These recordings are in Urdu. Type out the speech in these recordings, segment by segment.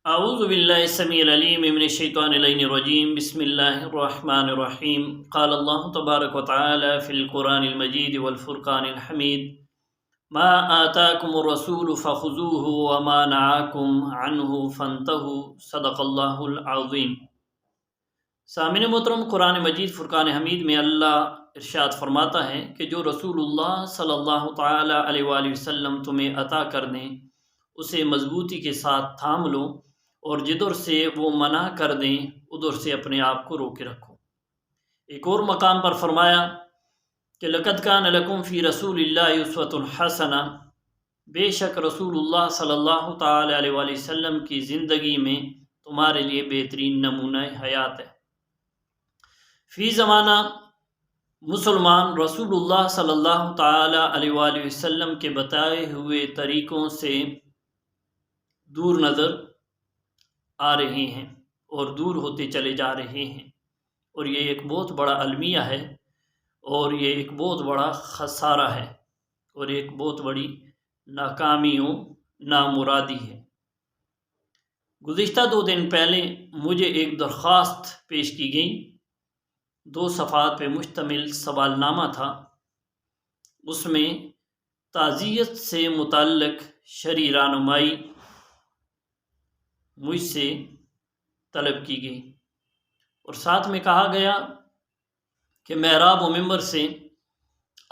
اعوذ باللہ السمیع العلیم من الشیطان اللعین الرجیم بسم اللہ الرحمن الرحیم قال اللہ تبارک وتعالی فی القرآن المجید والفرقان الحمید ما آتاکم الرسول فخذوه وما نهاکم عنہ فانتہوا صدق اللہ العظیم۔ سامعین محترم، قرآن مجید فرقان حمید میں اللہ ارشاد فرماتا ہے کہ جو رسول اللہ صلی اللہ تعالی علیہ وآلہ وسلم تمہیں عطا کر دیں اسے مضبوطی کے ساتھ تھام لو، اور جدھر سے وہ منع کر دیں ادھر سے اپنے آپ کو روکے رکھو۔ ایک اور مقام پر فرمایا کہ لقد کان لکم فی رسول اللہ اسوۃ حسنہ، بے شک رسول اللہ صلی اللہ تعالی علیہ وآلہ وسلم کی زندگی میں تمہارے لیے بہترین نمونہ حیات ہے۔ فی زمانہ مسلمان رسول اللہ صلی اللہ تعالی علیہ وآلہ وسلم کے بتائے ہوئے طریقوں سے دور نظر آ رہے ہیں اور دور ہوتے چلے جا رہے ہیں، اور یہ ایک بہت بڑا المیہ ہے، اور یہ ایک بہت بڑا خسارہ ہے، اور ایک بہت بڑی ناکامی و نامرادی ہے۔ گزشتہ 2 دن پہلے مجھے ایک درخواست پیش کی گئی، 2 صفحات پہ مشتمل سوال نامہ تھا۔ اس میں تعزیت سے متعلق شرعی رہنمائی مجھ سے طلب کی گئی، اور ساتھ میں کہا گیا کہ محراب و ممبر سے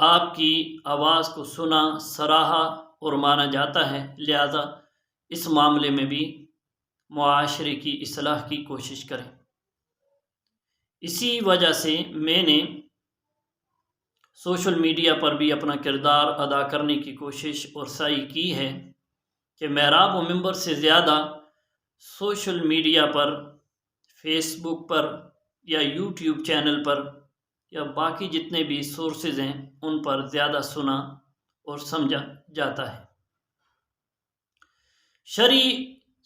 آپ کی آواز کو سنا، سراہا اور مانا جاتا ہے، لہذا اس معاملے میں بھی معاشرے کی اصلاح کی کوشش کریں۔ اسی وجہ سے میں نے سوشل میڈیا پر بھی اپنا کردار ادا کرنے کی کوشش اور سعی کی ہے کہ محراب و ممبر سے زیادہ سوشل میڈیا پر، فیس بک پر یا یوٹیوب چینل پر یا باقی جتنے بھی سورسز ہیں ان پر زیادہ سنا اور سمجھا جاتا ہے۔ شرعی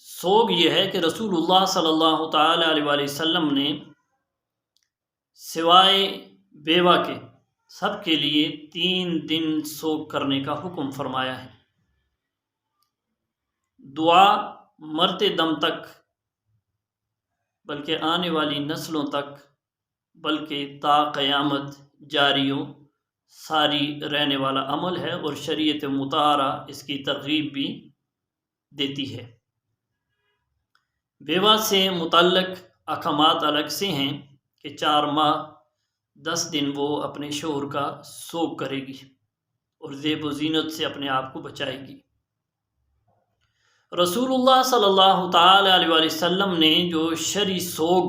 سوگ یہ ہے کہ رسول اللہ صلی اللہ تعالی علیہ وآلہ وسلم نے سوائے بیوہ کے سب کے لیے 3 دن سوگ کرنے کا حکم فرمایا ہے۔ دعا مرتے دم تک، بلکہ آنے والی نسلوں تک، بلکہ تا قیامت جاری و ساری رہنے والا عمل ہے، اور شریعت مطہرہ اس کی ترغیب بھی دیتی ہے۔ بیوہ سے متعلق احکامات الگ سے ہیں کہ 4 ماہ 10 دن وہ اپنے شوہر کا سوگ کرے گی اور زیب و زینت سے اپنے آپ کو بچائے گی۔ رسول اللہ صلی اللہ تعالی علیہ وآلہ وسلم نے جو شرعی سوگ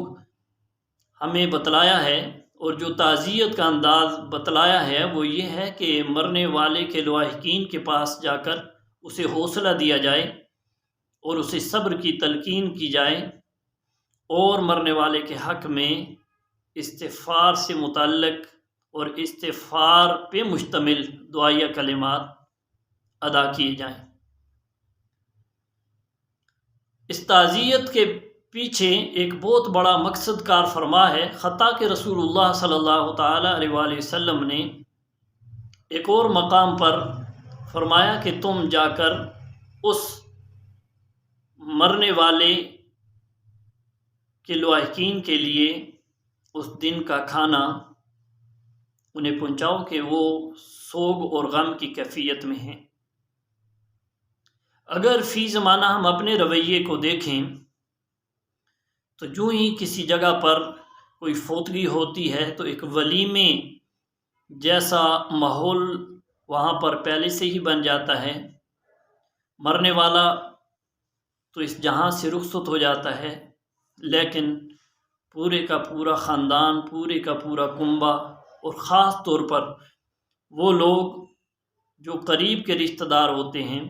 ہمیں بتلایا ہے اور جو تعزیت کا انداز بتلایا ہے وہ یہ ہے کہ مرنے والے کے لواحقین کے پاس جا کر اسے حوصلہ دیا جائے اور اسے صبر کی تلقین کی جائے، اور مرنے والے کے حق میں استغفار سے متعلق اور استغفار پہ مشتمل دعائیہ کلمات ادا کیے جائیں۔ اس تعزیت کے پیچھے ایک بہت بڑا مقصد کار فرما ہے، حتیٰ کہ رسول اللہ صلی اللہ تعالی علیہ وآلہ وسلم نے ایک اور مقام پر فرمایا کہ تم جا کر اس مرنے والے کے لواحقین کے لیے اس دن کا کھانا انہیں پہنچاؤ کہ وہ سوگ اور غم کی کیفیت میں ہیں۔ اگر فی زمانہ ہم اپنے رویے کو دیکھیں تو جو ہی کسی جگہ پر کوئی فوتگی ہوتی ہے تو ایک ولیمے جیسا ماحول وہاں پر پہلے سے ہی بن جاتا ہے۔ مرنے والا تو اس جہاں سے رخصت ہو جاتا ہے، لیکن پورے کا پورا خاندان، پورے کا پورا کنبہ، اور خاص طور پر وہ لوگ جو قریب کے رشتہ دار ہوتے ہیں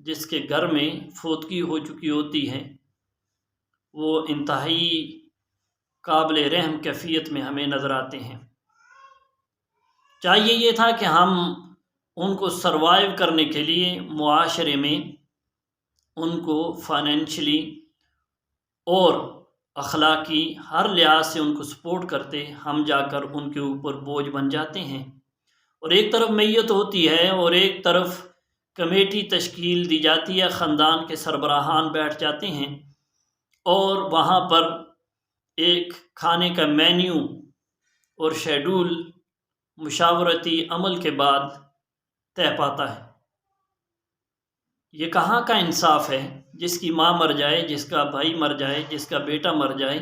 جس کے گھر میں فوتگی ہو چکی ہوتی ہے، وہ انتہائی قابل رحم کیفیت میں ہمیں نظر آتے ہیں۔ چاہیے یہ تھا کہ ہم ان کو سروائیو کرنے کے لیے معاشرے میں ان کو فائنینشلی اور اخلاقی ہر لحاظ سے ان کو سپورٹ کرتے، ہم جا کر ان کے اوپر بوجھ بن جاتے ہیں، اور ایک طرف میت ہوتی ہے اور ایک طرف کمیٹی تشکیل دی جاتی ہے، خاندان کے سربراہان بیٹھ جاتے ہیں، اور وہاں پر ایک کھانے کا مینیو اور شیڈول مشاورتی عمل کے بعد طے پاتا ہے۔ یہ کہاں کا انصاف ہے؟ جس کی ماں مر جائے، جس کا بھائی مر جائے، جس کا بیٹا مر جائے،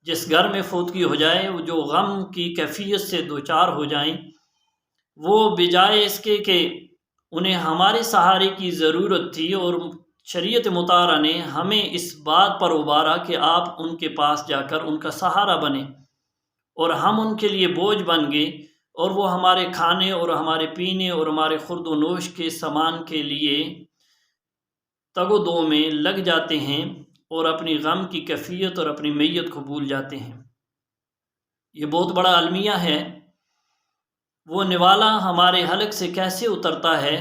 جس گھر میں فوتگی ہو جائے، وہ جو غم کی کیفیت سے دوچار ہو جائیں، وہ بجائے اس کے کہ انہیں ہمارے سہارے کی ضرورت تھی، اور شریعت مطالعہ نے ہمیں اس بات پر ابھارا کہ آپ ان کے پاس جا کر ان کا سہارا بنیں، اور ہم ان کے لیے بوجھ بن گئے، اور وہ ہمارے کھانے اور ہمارے پینے اور ہمارے خورد و نوش کے سامان کے لیے تگ و دو میں لگ جاتے ہیں، اور اپنی غم کی کیفیت اور اپنی میت کو بھول جاتے ہیں۔ یہ بہت بڑا المیہ ہے۔ وہ نوالا ہمارے حلق سے کیسے اترتا ہے؟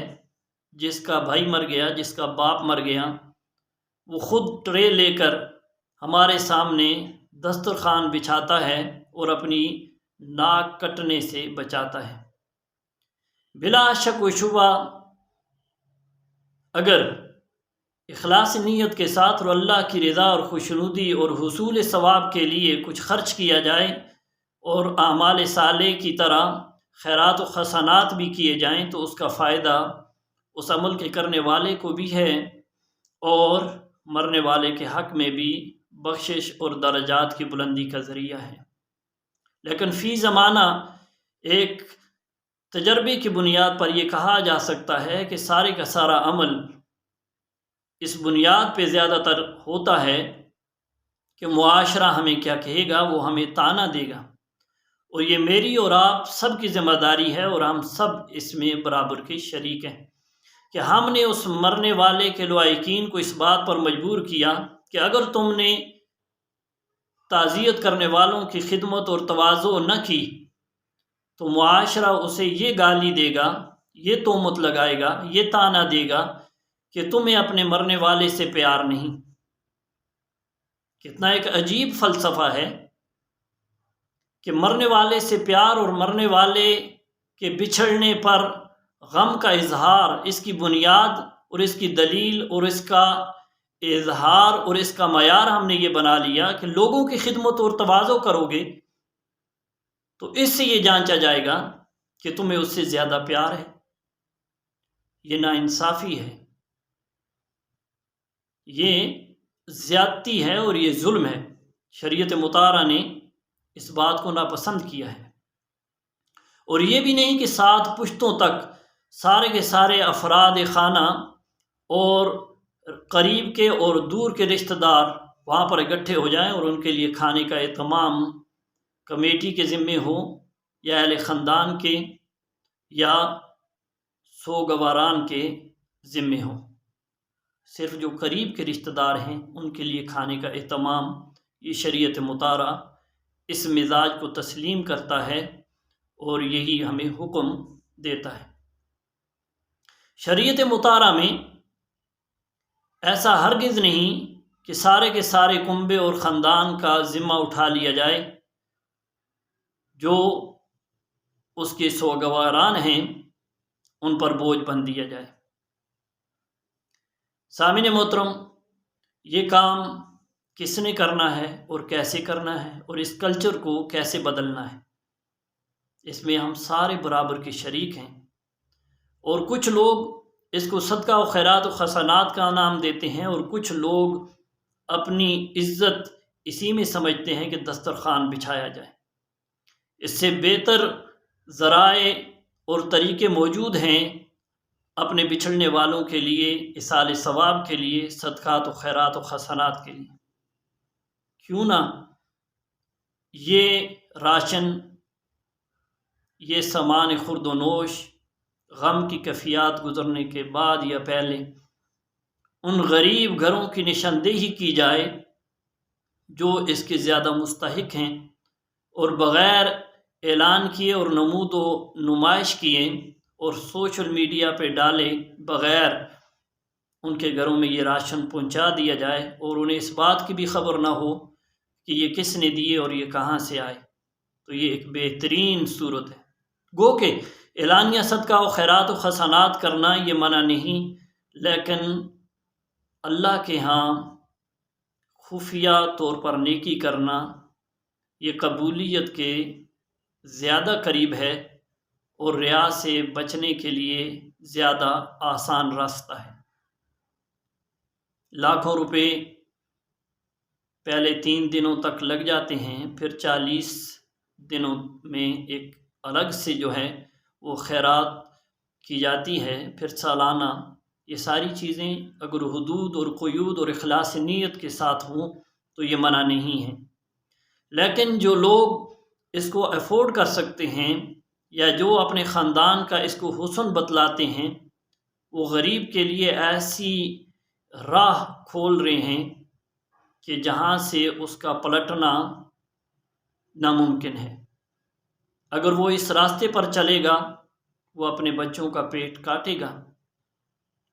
جس کا بھائی مر گیا، جس کا باپ مر گیا، وہ خود ٹرے لے کر ہمارے سامنے دسترخوان بچھاتا ہے اور اپنی ناک کٹنے سے بچاتا ہے۔ بلا شک و شبہ اگر اخلاص نیت کے ساتھ اور اللہ کی رضا اور خوشنودی اور حصول ثواب کے لیے کچھ خرچ کیا جائے، اور اعمال صالح کی طرح خیرات و حسنات بھی کیے جائیں، تو اس کا فائدہ اس عمل کے کرنے والے کو بھی ہے، اور مرنے والے کے حق میں بھی بخشش اور درجات کی بلندی کا ذریعہ ہے۔ لیکن فی زمانہ ایک تجربے کی بنیاد پر یہ کہا جا سکتا ہے کہ سارے کا سارا عمل اس بنیاد پہ زیادہ تر ہوتا ہے کہ معاشرہ ہمیں کیا کہے گا، وہ ہمیں طعنہ دے گا، اور یہ میری اور آپ سب کی ذمہ داری ہے، اور ہم سب اس میں برابر کے شریک ہیں کہ ہم نے اس مرنے والے کے لوائقین کو اس بات پر مجبور کیا کہ اگر تم نے تعزیت کرنے والوں کی خدمت اور تواضع نہ کی تو معاشرہ اسے یہ گالی دے گا، یہ تہمت لگائے گا، یہ طعنہ دے گا کہ تمہیں اپنے مرنے والے سے پیار نہیں۔ کتنا ایک عجیب فلسفہ ہے کہ مرنے والے سے پیار اور مرنے والے کے بچھڑنے پر غم کا اظہار، اس کی بنیاد اور اس کی دلیل اور اس کا اظہار اور اس کا معیار ہم نے یہ بنا لیا کہ لوگوں کی خدمت اور تواضع کرو گے تو اس سے یہ جانچا جائے گا کہ تمہیں اس سے زیادہ پیار ہے۔ یہ ناانصافی ہے، یہ زیادتی ہے، اور یہ ظلم ہے۔ شریعت مطہرہ نے اس بات کو ناپسند کیا ہے، اور یہ بھی نہیں کہ 7 پشتوں تک سارے کے سارے افراد خانہ اور قریب کے اور دور کے رشتہ دار وہاں پر اکٹھے ہو جائیں اور ان کے لیے کھانے کا اہتمام کمیٹی کے ذمے ہو، یا اہل خاندان کے، یا سوگواران کے ذمے ہو۔ صرف جو قریب کے رشتہ دار ہیں ان کے لیے کھانے کا اہتمام، یہ شریعت مطہرہ اس مزاج کو تسلیم کرتا ہے، اور یہی ہمیں حکم دیتا ہے۔ شریعت مطہرہ میں ایسا ہرگز نہیں کہ سارے کے سارے کنبے اور خاندان کا ذمہ اٹھا لیا جائے، جو اس کے سوگواران ہیں ان پر بوجھ بن دیا جائے۔ سامعین محترم، یہ کام کس نے کرنا ہے اور کیسے کرنا ہے، اور اس کلچر کو کیسے بدلنا ہے، اس میں ہم سارے برابر کے شریک ہیں۔ اور کچھ لوگ اس کو صدقہ و خیرات و حسنات کا نام دیتے ہیں، اور کچھ لوگ اپنی عزت اسی میں سمجھتے ہیں کہ دسترخوان بچھایا جائے۔ اس سے بہتر ذرائع اور طریقے موجود ہیں اپنے بچھڑنے والوں کے لیے، ایصال ثواب کے لیے، صدقات و خیرات و حسنات کے لیے۔ کیوں نہ یہ راشن، یہ سامان خورد و نوش غم کی کیفیات گزرنے کے بعد یا پہلے ان غریب گھروں کی نشاندہی کی جائے جو اس کے زیادہ مستحق ہیں، اور بغیر اعلان کیے اور نمود و نمائش کیے اور سوشل میڈیا پہ ڈالے بغیر ان کے گھروں میں یہ راشن پہنچا دیا جائے، اور انہیں اس بات کی بھی خبر نہ ہو کہ یہ کس نے دیے اور یہ کہاں سے آئے، تو یہ ایک بہترین صورت ہے۔ گو کہ اعلانیہ صدقہ و خیرات و حسنات کرنا یہ منع نہیں، لیکن اللہ کے ہاں خفیہ طور پر نیکی کرنا یہ قبولیت کے زیادہ قریب ہے اور ریا سے بچنے کے لیے زیادہ آسان راستہ ہے۔ لاکھوں روپے پہلے 3 دنوں تک لگ جاتے ہیں، پھر 40 دنوں میں ایک الگ سے جو ہے وہ خیرات کی جاتی ہے، پھر سالانہ۔ یہ ساری چیزیں اگر حدود اور قیود اور اخلاص نیت کے ساتھ ہوں تو یہ منع نہیں ہے۔ لیکن جو لوگ اس کو افورڈ کر سکتے ہیں یا جو اپنے خاندان کا اس کو حسن بتلاتے ہیں، وہ غریب کے لیے ایسی راہ کھول رہے ہیں کہ جہاں سے اس کا پلٹنا ناممکن ہے۔ اگر وہ اس راستے پر چلے گا وہ اپنے بچوں کا پیٹ کاٹے گا،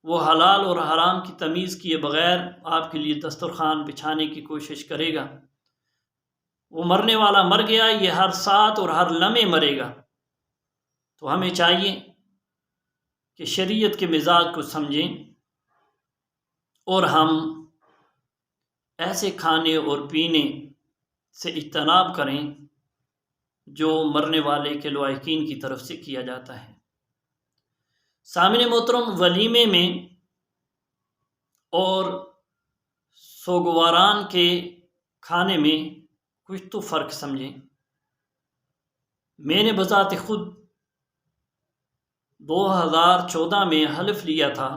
وہ حلال اور حرام کی تمیز کیے بغیر آپ کے لیے دسترخوان بچھانے کی کوشش کرے گا۔ وہ مرنے والا مر گیا، یہ ہر ساتھ اور ہر لمحے مرے گا۔ تو ہمیں چاہیے کہ شریعت کے مزاج کو سمجھیں اور ہم ایسے کھانے اور پینے سے اجتناب کریں جو مرنے والے کے لواحقین کی طرف سے کیا جاتا ہے۔ سامعین محترم، ولیمے میں اور سوگواران کے کھانے میں کچھ تو فرق سمجھیں۔ میں نے بذات خود 2014 میں حلف لیا تھا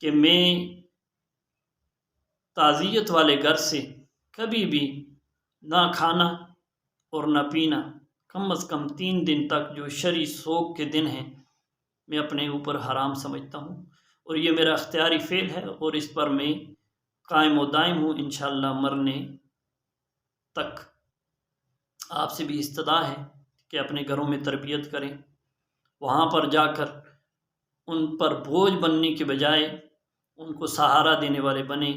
کہ میں تعزیت والے گھر سے کبھی بھی نہ کھانا اور نہ پینا کم از کم 3 دن تک، جو شرعی سوگ کے دن ہیں، میں اپنے اوپر حرام سمجھتا ہوں، اور یہ میرا اختیاری فعل ہے اور اس پر میں قائم و دائم ہوں انشاءاللہ مرنے تک۔ آپ سے بھی استدعا ہے کہ اپنے گھروں میں تربیت کریں، وہاں پر جا کر ان پر بوجھ بننے کے بجائے ان کو سہارا دینے والے بنیں،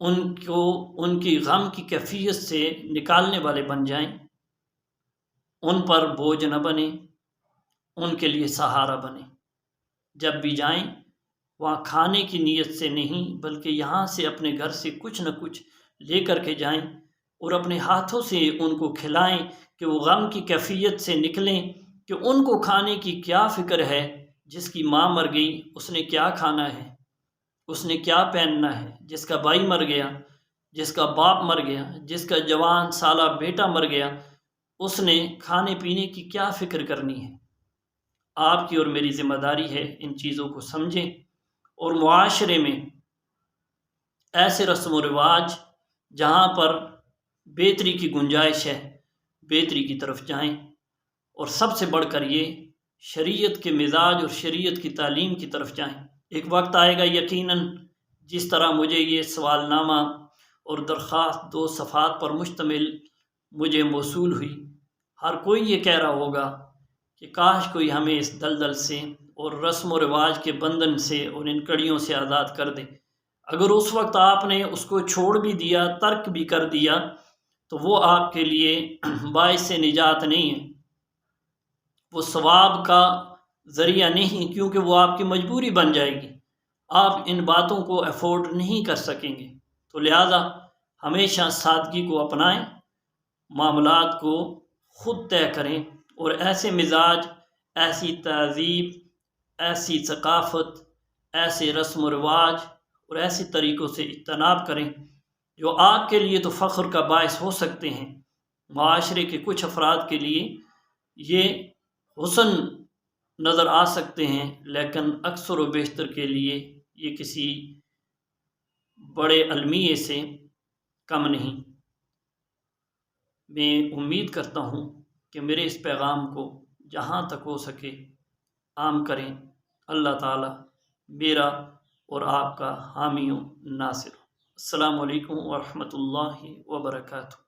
ان کی غم کی کیفیت سے نکالنے والے بن جائیں، ان پر بوجھ نہ بنیں، ان کے لیے سہارا بنیں۔ جب بھی جائیں وہاں کھانے کی نیت سے نہیں بلکہ یہاں سے اپنے گھر سے کچھ نہ کچھ لے کر کے جائیں اور اپنے ہاتھوں سے ان کو کھلائیں کہ وہ غم کی کیفیت سے نکلیں، کہ ان کو کھانے کی کیا فکر ہے۔ جس کی ماں مر گئی اس نے کیا کھانا ہے، اس نے کیا پہننا ہے، جس کا بھائی مر گیا، جس کا باپ مر گیا، جس کا جوان سالہ بیٹا مر گیا، اس نے کھانے پینے کی کیا فکر کرنی ہے۔ آپ کی اور میری ذمہ داری ہے ان چیزوں کو سمجھیں اور معاشرے میں ایسے رسم و رواج جہاں پر بہتری کی گنجائش ہے بہتری کی طرف جائیں، اور سب سے بڑھ کر یہ شریعت کے مزاج اور شریعت کی تعلیم کی طرف جائیں۔ ایک وقت آئے گا یقیناً، جس طرح مجھے یہ سوال نامہ اور درخواست 2 صفحات پر مشتمل مجھے موصول ہوئی، ہر کوئی یہ کہہ رہا ہوگا کہ کاش کوئی ہمیں اس دلدل سے اور رسم و رواج کے بندھن سے اور ان کڑیوں سے آزاد کر دے۔ اگر اس وقت آپ نے اس کو چھوڑ بھی دیا، ترک بھی کر دیا، تو وہ آپ کے لیے باعث نجات نہیں ہے، وہ ثواب کا ذریعہ نہیں، کیونکہ وہ آپ کی مجبوری بن جائے گی، آپ ان باتوں کو افورڈ نہیں کر سکیں گے۔ تو لہٰذا ہمیشہ سادگی کو اپنائیں، معاملات کو خود طے کریں اور ایسے مزاج، ایسی تہذیب، ایسی ثقافت، ایسے رسم و رواج اور ایسے طریقوں سے اجتناب کریں جو آپ کے لیے تو فخر کا باعث ہو سکتے ہیں، معاشرے کے کچھ افراد کے لیے یہ حسن نظر آ سکتے ہیں، لیکن اکثر و بیشتر کے لیے یہ کسی بڑے المیے سے کم نہیں۔ میں امید کرتا ہوں کہ میرے اس پیغام کو جہاں تک ہو سکے عام کریں۔ اللہ تعالی میرا اور آپ کا حامی و ناصر۔ السلام علیکم ورحمۃ اللہ وبرکاتہ۔